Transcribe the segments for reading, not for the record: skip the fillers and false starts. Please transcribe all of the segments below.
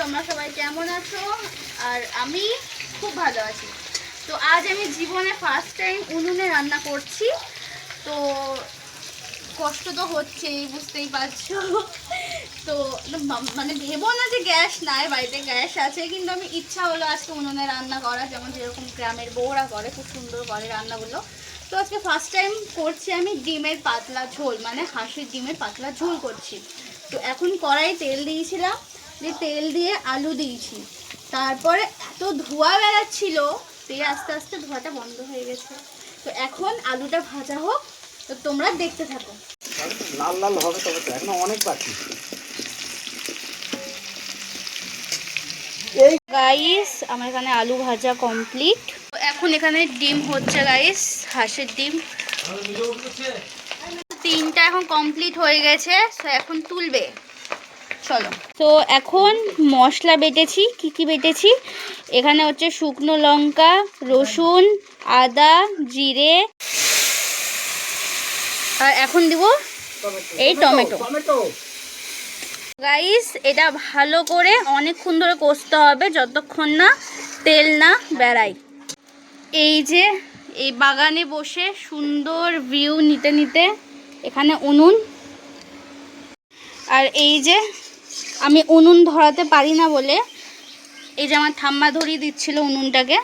তোমরা সবাই কেমন আছো? আর আমি খুব ভালো আছি। তো আজ আমি জীবনে ফার্স্ট টাইম উনুনে রান্না করছি। তো কষ্ট তো হচ্ছেই, বুঝতেই পারছো। তো মানে ভেবো না যে গ্যাস নাই, বাড়িতে গ্যাস আছে, কিন্তু আমি ইচ্ছা হলো আজকে উনুনে রান্না করা, যেরকম গ্রামের বউরা করে, খুব সুন্দর করে রান্নাগুলো। তো আজকে ফার্স্ট টাইম করছি আমি ডিমের পাতলা ঝোল, মানে হাঁসের ডিমের পাতলা ঝোল করছি। তো এখন কড়াই তেল দিয়েছিলাম, তেল দিয়ে আলু দিয়েছি, তারপরে এত ধোঁয়া বেড়াচ্ছিল, তেল আস্তে আস্তে ধোঁয়াটা বন্ধ হয়ে গেছে। তো এখন আলুটা ভাজা হোক, তো তোমরা দেখতে থাকো। লাল লাল হবে, তবে তো এখনো অনেক বাকি। এই গাইস আমার এখানে আলু ভাজা কমপ্লিট। এখন এখানে ডিম হচ্ছে গাইস, হাঁসের ডিম। তিনটা এখন কমপ্লিট হয়ে গেছে, তো এখন তুলবে, চলো। তো এখন মশলা বেটেছি, কি বেটেছি এখানে হচ্ছে শুকনো লঙ্কা, রসুন, আদা, জিরে, আর এখন দিব এই টমেটো। গাইস এটা ভালো করে অনেকক্ষণ ধরে কষতে হবে, যতক্ষণ না তেল না বেরায়। এই যে এই বাগানে বসে সুন্দর ভিউ নিতে নিতে, এখানে উনুন, আর এই যে আমি উনুন ধরাতে পারি না বলে এই যে আমার ঠাম্মা ধরিয়ে দিচ্ছিল উনুনটাকে।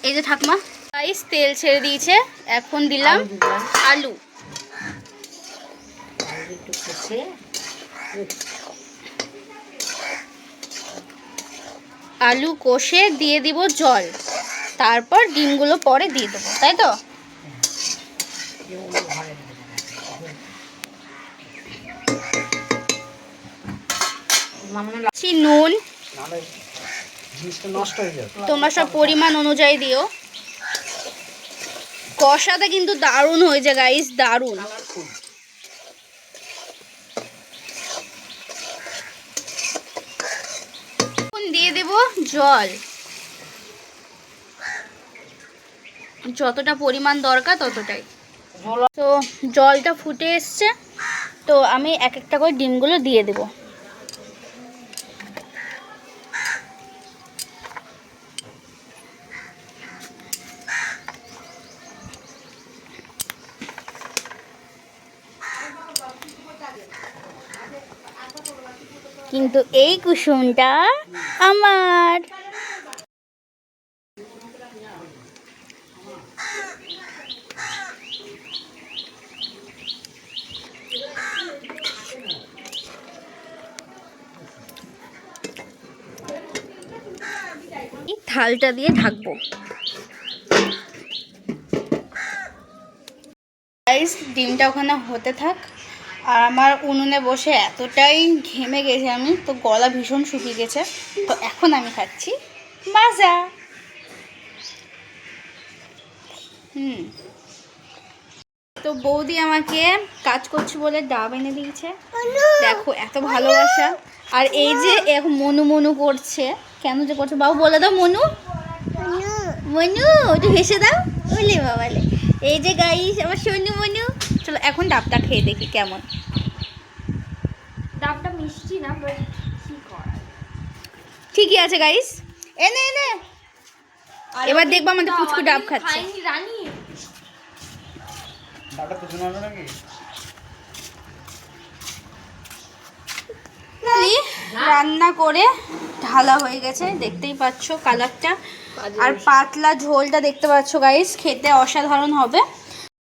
এই যে ঠাকুমা। গাইস তেল ছেড়ে দিয়েছে, এখন দিলাম আলু। আলু কষে দিয়ে দিব জল, তারপর ডিমগুলো পরে দিয়ে দেবো, তাই তো? নুন তোমরা সব পরিমাণ অনুযায়ী দিও। কষাটা কিন্তু দারুণ হয়েছে গাইস, দারুণ। দিয়ে দেব জল, যতটা পরিমাণ দরকার ততটাই। তো জলটা ফুটে এসছে, তো আমি এক একটা করে ডিমগুলো দিয়ে দেব। কিন্তু এই কুসুমটা আমার। থালটা দিয়ে ঢাকবো। গাইস ডিমটা ওখানে হতে থাক, আর আমার উনুনে বসে এতটাই ঘেমে গেছে আমি, তো গলা ভীষণ শুকিয়ে গেছে। তো এখন আমি খাচ্ছি মাজা। তো বৌদি আমাকে কাজ করছি বলে ডাব এনে দিয়েছে, দেখো এত ভালোবাসা। আর এই যে এখন মনু মনু করছে, কেন যে করছে বাবু বলে দাও, মনু মনু একটু হেসে দাও, বলে বাবালে। এই যে গাইস আমার সোনু মনু। চলো এখন ডাবটা খেয়ে দেখি কেমন। ডাবটা মিষ্টি না, বাট কি করা, ঠিকই আছে গাইস। এনে এনে এবার দেখবো আমাদের পুচকু ডাব খাচ্ছে। রানী ডাবটা তো শোনা নাকি? রান্না করে ঢালা হয়ে গেছে, দেখতেই পাচ্ছো কালারটা। আর পাতলা ঝোলটা দেখতে পাচ্ছো গাইস, খেতে অসাধারণ হবে।